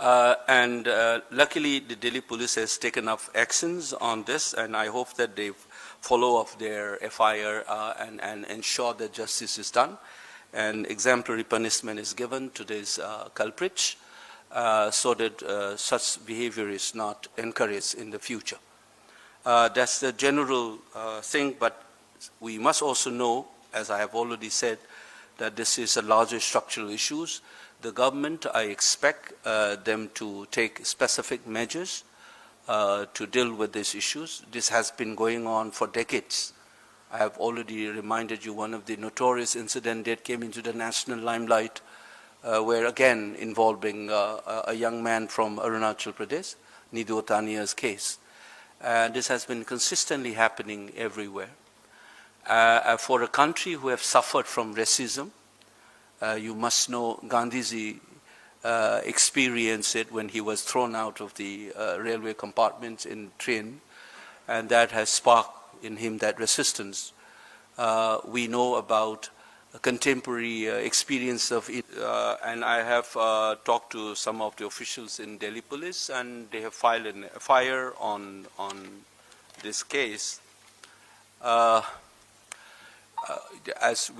Luckily, the Delhi police has taken up actions on this, and I hope that they follow up their FIR and ensure that justice is done and exemplary punishment is given to these culprits so that such behavior is not encouraged in the future. That's the general thing, but we must also know, as I have already said, that this is a larger structural issues. The government, I expect them to take specific measures to deal with these issues. This has been going on for decades. I have already reminded you one of the notorious incidents that came into the national limelight where again involving a young man from Arunachal Pradesh, Nidu Tania's case. This has been consistently happening everywhere. For a country who have suffered from racism, you must know Gandhiji experienced it when he was thrown out of the railway compartments in train, and that has sparked in him that resistance. We know about a contemporary experience of it, and I have talked to some of the officials in Delhi police, and they have filed an FIR on this case. As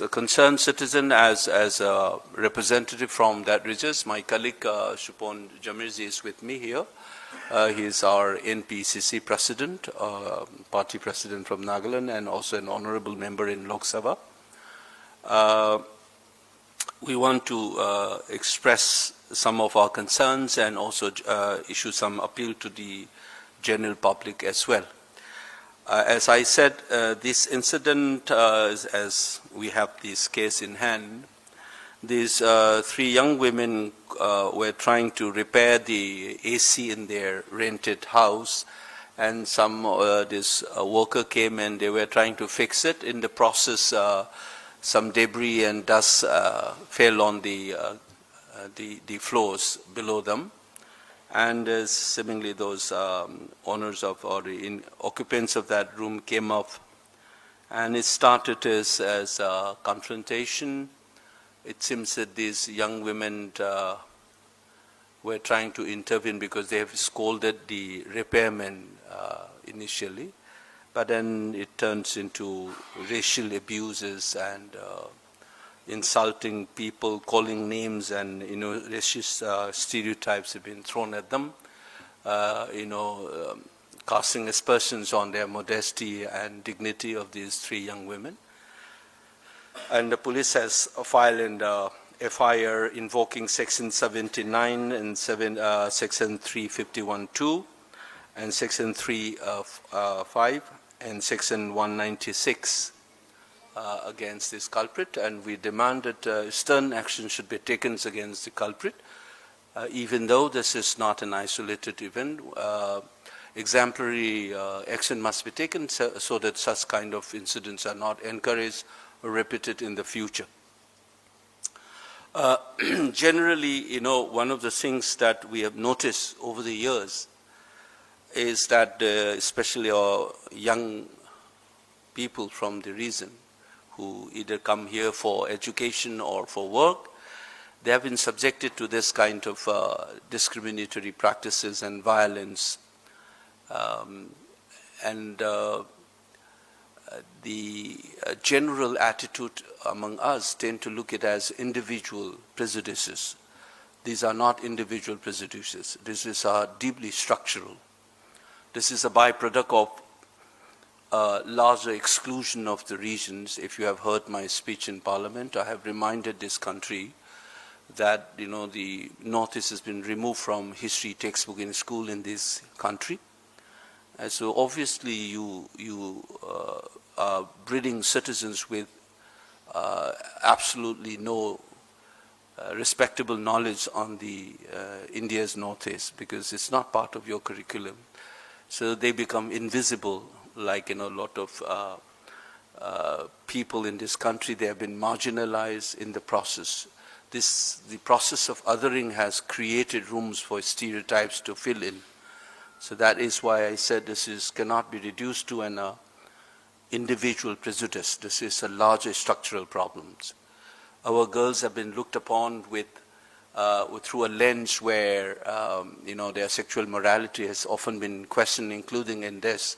a concerned citizen, as a representative from that region, my colleague Shupon Jamirji is with me here. He is our NPCC president, party president from Nagaland, and also an honorable member in Lok Sabha. We want to express some of our concerns and also issue some appeal to the general public as well. As I said, this incident, as we have this case in hand, these three young women were trying to repair the AC in their rented house, and this worker came and they were trying to fix it. In the process, some debris and dust fell on the floors below them. And seemingly those owners of or the occupants of that room came up, and it started as a confrontation. It seems that these young women were trying to intervene because they have scolded the repairman initially, but then it turns into racial abuses and insulting people, calling names, and racist stereotypes have been thrown at them. Casting aspersions on their modesty and dignity of these three young women. And the police has filed an FIR invoking Section 79 and Section 351(2) and Section 3(5) and Section 196. Against this culprit, and we demand that stern action should be taken against the culprit. Even though this is not an isolated event, exemplary action must be taken so that such kind of incidents are not encouraged or repeated in the future. Generally, one of the things that we have noticed over the years is that especially our young people from the region who either come here for education or for work, they have been subjected to this kind of discriminatory practices and violence. The general attitude among us tend to look at it as individual prejudices. These are not individual prejudices. This is deeply structural. This is a byproduct of larger exclusion of the regions. If you have heard my speech in Parliament, I have reminded this country that the Northeast has been removed from history textbook in school in this country. And so obviously you are breeding citizens with absolutely no respectable knowledge on the India's Northeast, because it's not part of your curriculum. So they become invisible. Like a lot of people in this country, they have been marginalized in the process. The process of othering has created rooms for stereotypes to fill in. So that is why I said this cannot be reduced to an individual prejudice. This is a larger structural problem. Our girls have been looked upon with through a lens where, their sexual morality has often been questioned, including in this,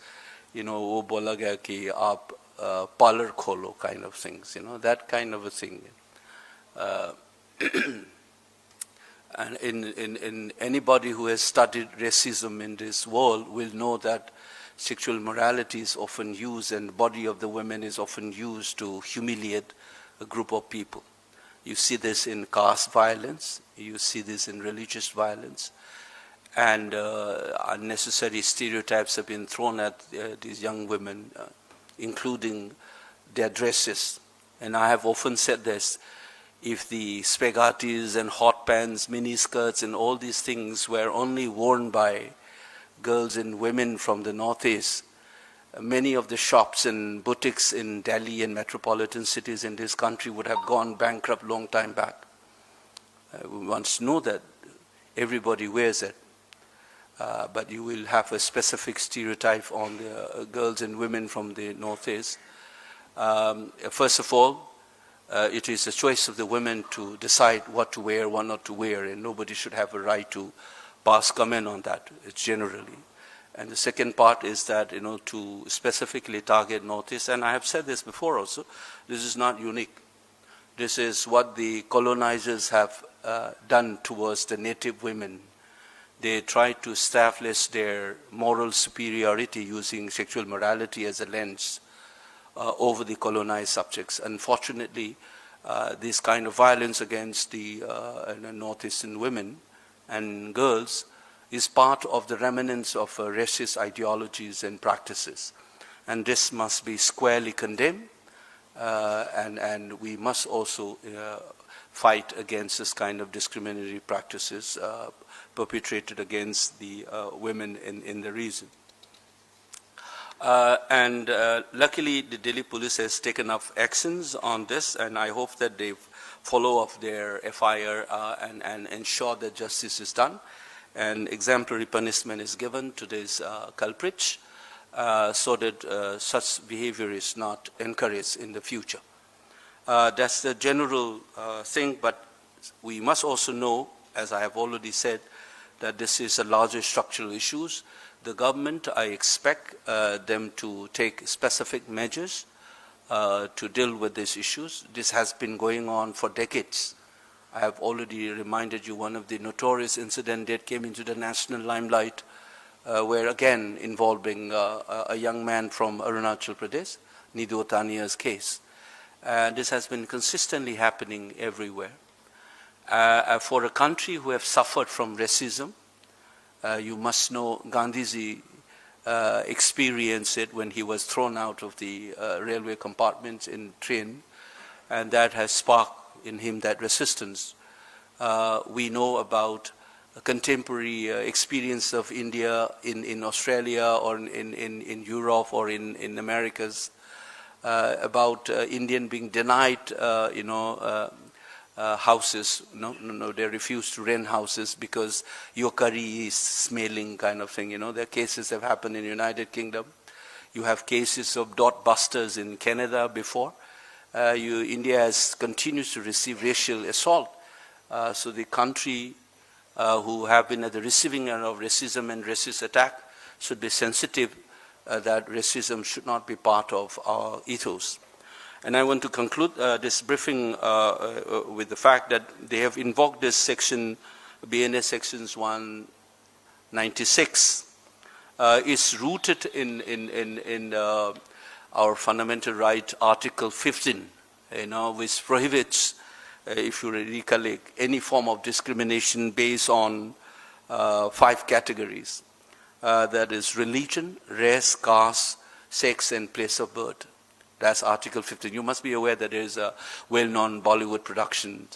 wo bola gaya ki aap parlor kholo kind of things, that kind of a thing. And in anybody who has studied racism in this world will know that sexual morality is often used and the body of the women is often used to humiliate a group of people. You see this in caste violence, you see this in religious violence, and unnecessary stereotypes have been thrown at these young women, including their dresses. And I have often said this, if the spaghettis and hot pants, mini skirts and all these things were only worn by girls and women from the Northeast, many of the shops and boutiques in Delhi and metropolitan cities in this country would have gone bankrupt long time back. We once know that everybody wears it, but you will have a specific stereotype on the girls and women from the Northeast. First of all, it is a choice of the women to decide what to wear, what not to wear, and nobody should have a right to pass comment on that, generally. And the second part is that, to specifically target Northeast, and I have said this before also, this is not unique. This is what the colonizers have done towards the native women. They tried to establish their moral superiority using sexual morality as a lens over the colonized subjects. Unfortunately, this kind of violence against the Northeastern women and girls is part of the remnants of racist ideologies and practices. And this must be squarely condemned, and we must also fight against this kind of discriminatory practices perpetrated against the women in the region. Luckily, the Delhi police has taken up actions on this, and I hope that they follow up their FIR and ensure that justice is done and exemplary punishment is given to these culprits so that such behavior is not encouraged in the future. That's the general thing, but we must also know, as I have already said, that this is a larger structural issues. The government, I expect them to take specific measures to deal with these issues. This has been going on for decades. I have already reminded you one of the notorious incidents that came into the national limelight where again involving a young man from Arunachal Pradesh, Nidu Tania's case. This has been consistently happening everywhere. For a country who have suffered from racism, you must know Gandhiji experienced it when he was thrown out of the railway compartments in train, and that has sparked in him that resistance. We know about a contemporary experience of India in Australia or in Europe or in Americas, about Indian being denied, houses. No, they refuse to rent houses because your curry is smelling kind of thing. There cases have happened in the United Kingdom. You have cases of dot busters in Canada before. India continues to receive racial assault. So the country who have been at the receiving end of racism and racist attack should be sensitive that racism should not be part of our ethos. And I want to conclude this briefing with the fact that they have invoked this section, BNS sections 196. It's rooted in our fundamental right, Article 15, which prohibits, if you recollect, any form of discrimination based on 5 categories. That is religion, race, caste, sex, and place of birth. That's Article 15. You must be aware that there is a well-known Bollywood production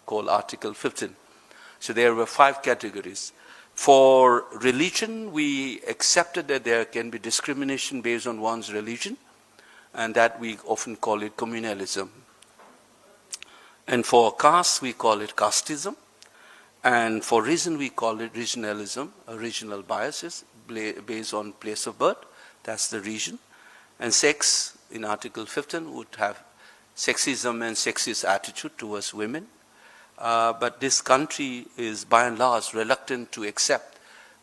called Article 15. So there were 5 categories. For religion, we accepted that there can be discrimination based on one's religion, and that we often call it communalism. And for caste, we call it casteism. And for reason, we call it regionalism, regional biases based on place of birth. That's the region. And sex, in Article 15, would have sexism and sexist attitude towards women. But this country is by and large reluctant to accept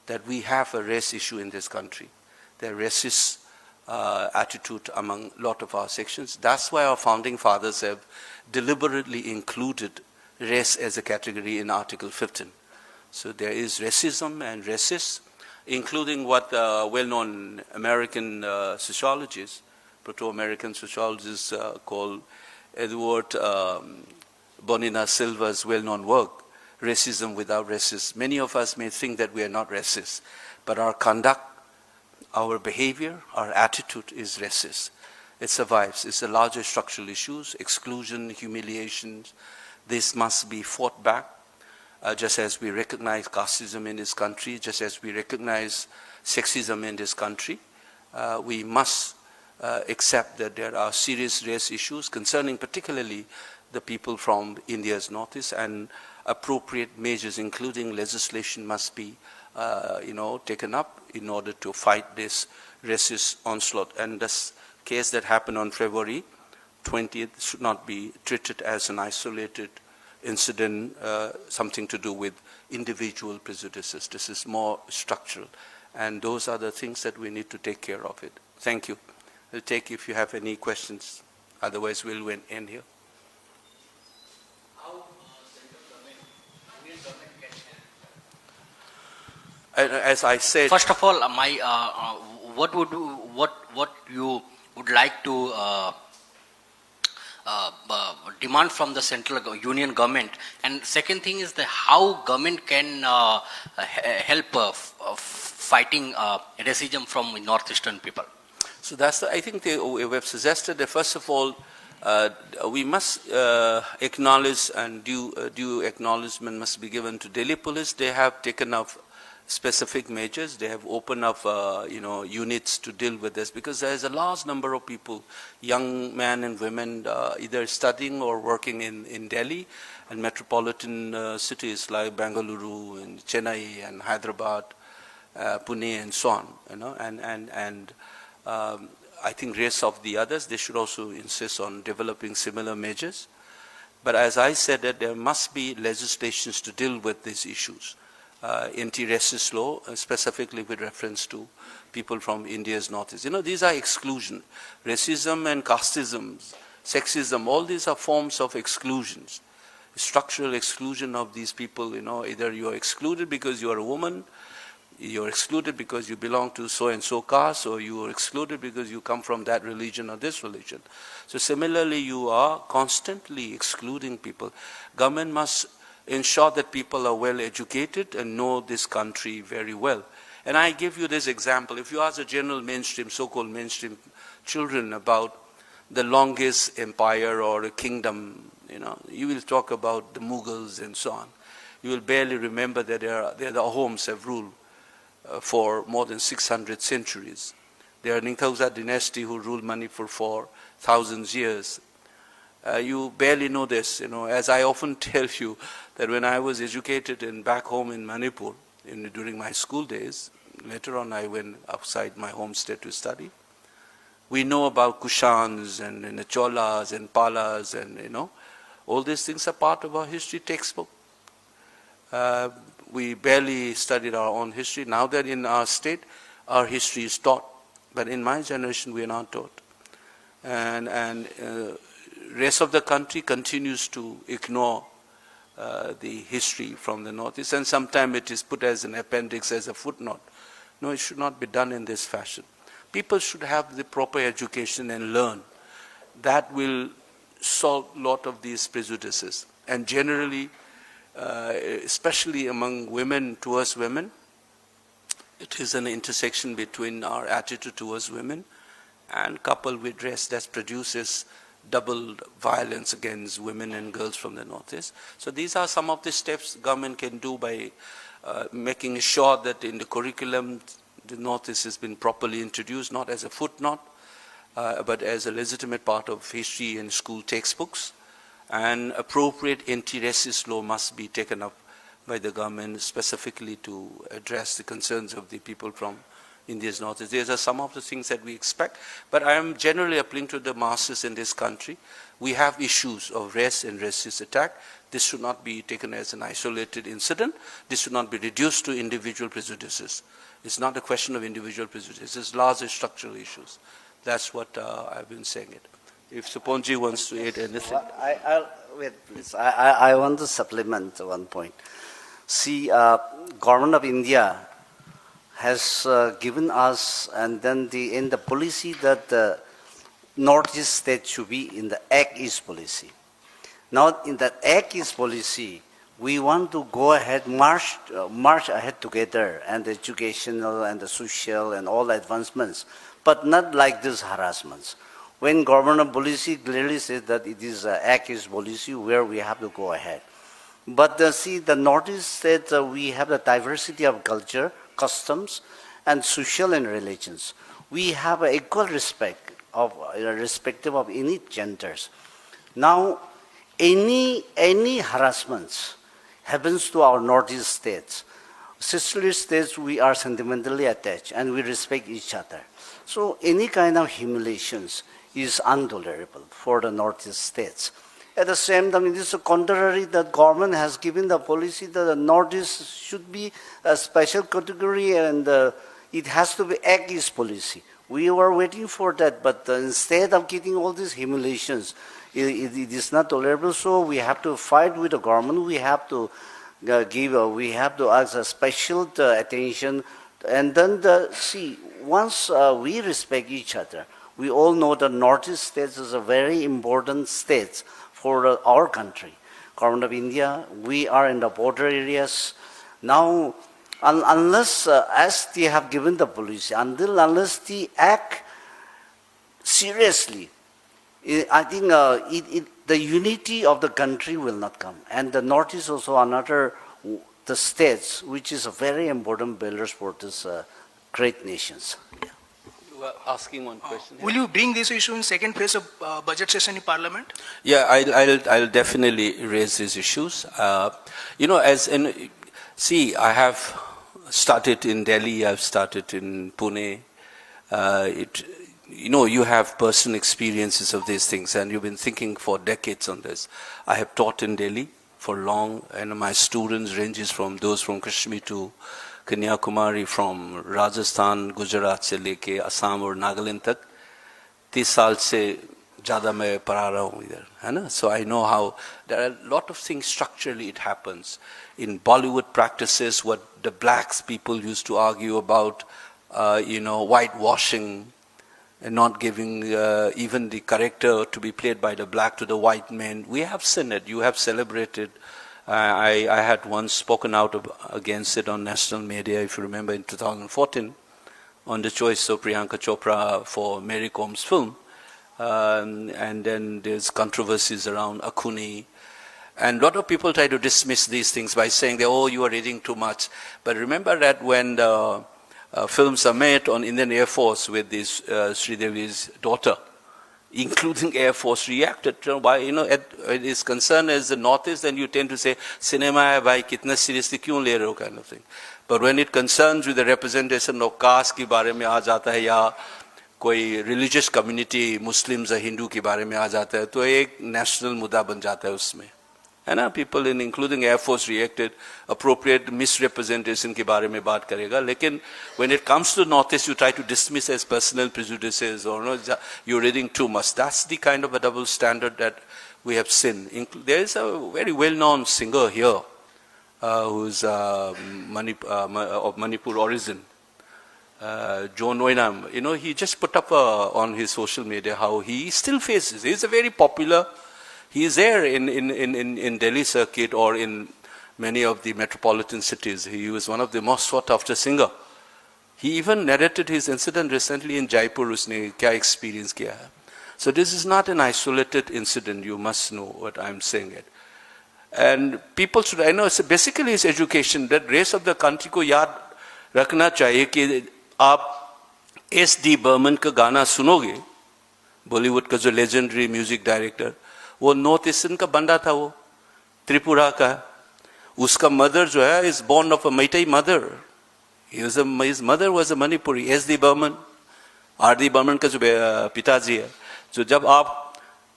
that we have a race issue in this country. There is racist attitude among a lot of our sections. That's why our founding fathers have deliberately included race as a category in Article 15. So there is racism and racists, including what well-known American sociologists, proto-American sociologists call Edward Bonina Silva's well-known work, Racism Without Racists. Many of us may think that we are not racist, but our conduct, our behavior, our attitude is racist. It survives. It's the larger structural issues, exclusion, humiliation. This must be fought back, just as we recognize casteism in this country, just as we recognize sexism in this country. We must accept that there are serious race issues concerning particularly the people from India's northeast, and appropriate measures, including legislation, must be taken up in order to fight this racist onslaught. And this case that happened on February 20th should not be treated as an isolated incident, something to do with individual prejudices. This is more structural, and those are the things that we need to take care of it. Thank you. We'll take if you have any questions. Otherwise, we'll end here. As I said, first of all, what you would like to demand from the central union government, and second thing is how government can help fighting racism from northeastern people. So that's I think we have suggested that first of all we must acknowledge, and due acknowledgement must be given to Delhi police. They have taken up specific measures. They have opened up units to deal with this, because there is a large number of people, young men and women, either studying or working in Delhi and metropolitan cities like Bengaluru and Chennai and Hyderabad, Pune and so on. And I think rest of the others, they should also insist on developing similar measures. But as I said, that there must be legislations to deal with these issues. Anti-racist law, specifically with reference to people from India's northeast. These are exclusion. Racism and casteism, sexism, all these are forms of exclusions. Structural exclusion of these people, either you are excluded because you are a woman, you are excluded because you belong to so-and-so caste, or you are excluded because you come from that religion or this religion. So similarly, you are constantly excluding people. Government must ensure that people are well educated and know this country very well. And I give you this example. If you ask the general mainstream, so-called mainstream children about the longest empire or a kingdom, you will talk about the Mughals and so on. You will barely remember that the Ahoms have ruled for more than 600 centuries. They are Ningthausa dynasty who ruled Manipur for 4,000 years. You barely know this, as I often tell you, that when I was educated back home in Manipur, during my school days, later on I went outside my home state to study. We know about Kushans and the Cholas and Palas and, all these things are part of our history textbook. We barely studied our own history. Now that in our state, our history is taught. But in my generation, we are not taught. And rest of the country continues to ignore the history from the northeast, and sometimes it is put as an appendix, as a footnote. No, it should not be done in this fashion. People should have the proper education and learn. That will solve a lot of these prejudices. And generally, especially among women, towards women, it is an intersection between our attitude towards women and coupled with race that produces double violence against women and girls from the northeast. So these are some of the steps government can do by making sure that in the curriculum the northeast has been properly introduced, not as a footnote, but as a legitimate part of history and school textbooks. And appropriate anti-racist law must be taken up by the government specifically to address the concerns of the people from in these northeast. These are some of the things that we expect, but I am generally appealing to the masses in this country. We have issues of race and racist attack. This should not be taken as an isolated incident. This should not be reduced to individual prejudices. It's not a question of individual prejudices. It's larger structural issues. That's what I've been saying it. If Suponji wants to add anything. Wait, please. I want to supplement one point. See, Government of India has given us, and then in the policy that the Northeast state should be in the Act East policy. Now, in that Act East policy, we want to go ahead, march ahead together, and the educational and the social and all advancements, but not like these harassments. When government policy clearly says that it is an Act East policy where we have to go ahead. But see, the Northeast state, we have the diversity of culture, customs, and social and religions. We have an equal respect of irrespective of any genders. Now, any harassments happens to our Northeast states. Sisterly states, we are sentimentally attached and we respect each other. So any kind of humiliations is intolerable for the Northeast states. At the same time, it is contrary that government has given the policy that the Northeast should be a special category and it has to be Act East policy. We were waiting for that, but instead of getting all these humiliations, it is not tolerable. So we have to fight with the government. We have to we have to ask a special attention, and then see once we respect each other. We all know that Northeast states is a very important states for our country. Government of India, we are in the border areas. Now, unless, as they have given the policy, unless they act seriously, I think the unity of the country will not come. And the Northeast also another, the states, which is a very important builders for this great nations. Yeah. You were asking one question. Will you bring this issue in second phase of budget session in Parliament? Yeah, I'll definitely raise these issues. See, I have started in Delhi, I've started in Pune. You have personal experiences of these things, and you've been thinking for decades on this. I have taught in Delhi for long, and my students ranges from those from Kashmir to Kanyakumari, from Rajasthan, Gujarat से लेके Assam और Nagaland तक 30 साल से ज़्यादा मैं पढ़ा रहा हूँ इधर, है ना? So I know how there are a lot of things structurally it happens in Bollywood practices. What the blacks people used to argue about, whitewashing and not giving even the character to be played by the black to the white men. We have seen it. You have celebrated. I had once spoken out against it on national media, if you remember, in 2014, on the choice of Priyanka Chopra for Mary Com's film. And then there's controversies around Akhuni. And a lot of people try to dismiss these things by saying, you are reading too much. But remember that when the films are made on Indian Air Force with this Sridevi's daughter, including Air Force reacted. It is concerned as the Northeast, then you tend to say, cinema hai bhai, kitna seriously kyun le rahe ho, kind of thing. But when it concerns with the representation of caste ke baare mein aa jata hai, ya koi religious community, Muslims or Hindu ke baare mein aa jata hai, to ek national mudda ban jata hai usme. And people including Air Force reacted, appropriate misrepresentation ke baare mein baat karega. Lekin when it comes to Northeast, you try to dismiss as personal prejudices or you're reading too much. That's the kind of a double standard that we have seen. There is a very well-known singer here who's of Manipur origin, John Noinam. He just put up on his social media how he still faces. He's a very popular. He is there in Delhi circuit or in many of the metropolitan cities. He was one of the most sought after singer. He even narrated his incident recently in Jaipur, usne kya experience kiya hai. So this is not an isolated incident, you must know what I'm saying it. And people should, so basically it's education, that rest of the country ko yaad rakhna chahiye ki aap S.D. Burman ka gana sunoge, Bollywood ka jo legendary music director, वो north eastern का बंदा था, वो त्रिपुरा का. उसका mother जो है is born of a Meitei mother. His mother was a Manipuri, S.D. Burman. R.D. Burman का जो पिताजी है, जो जब आप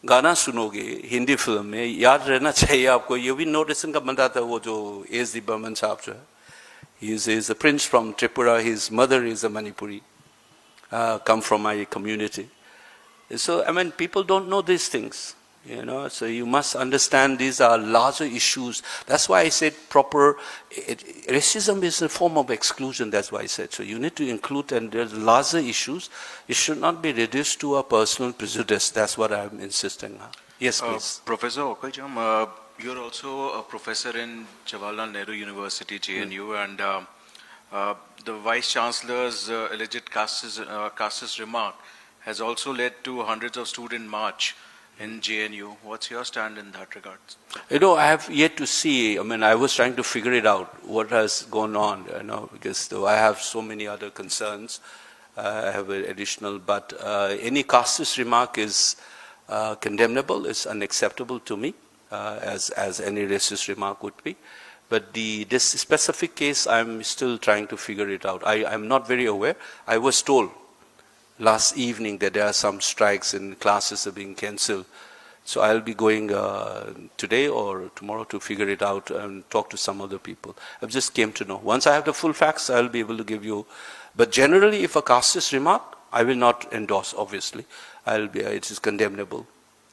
गाना सुनोगे हिंदी फिल्म में याद रहना चाहिए आपको, ये भी नोटिसन का बनता था वो जो S.D. Burman साहब जो है, he is a prince from Tripura, his mother is a Manipuri, come from my community. So I mean people don't know these things. You know, so you must understand these are larger issues. That's why I said racism is a form of exclusion. That's why I said so. You need to include, and there's larger issues. It should not be reduced to a personal prejudice. That's what I'm insisting on. Yes, please. Professor Okoijam, you're also a professor in Jawaharlal Nehru University, JNU, and the Vice Chancellor's alleged casteist remark has also led to hundreds of student march in JNU. What's your stand in that regard? You know, I have yet to see. I mean, I was trying to figure it out, what has gone on, you know, because though I have so many other concerns, I have an additional, but any casteist remark is condemnable, is unacceptable to me, as any racist remark would be. But this specific case, I'm still trying to figure it out. I'm not very aware. I was told last evening that there are some strikes and classes are being cancelled. So I'll be going today or tomorrow to figure it out and talk to some other people. I've just came to know. Once I have the full facts, I'll be able to give you. But generally, if a casteist remark, I will not endorse, obviously. It is condemnable.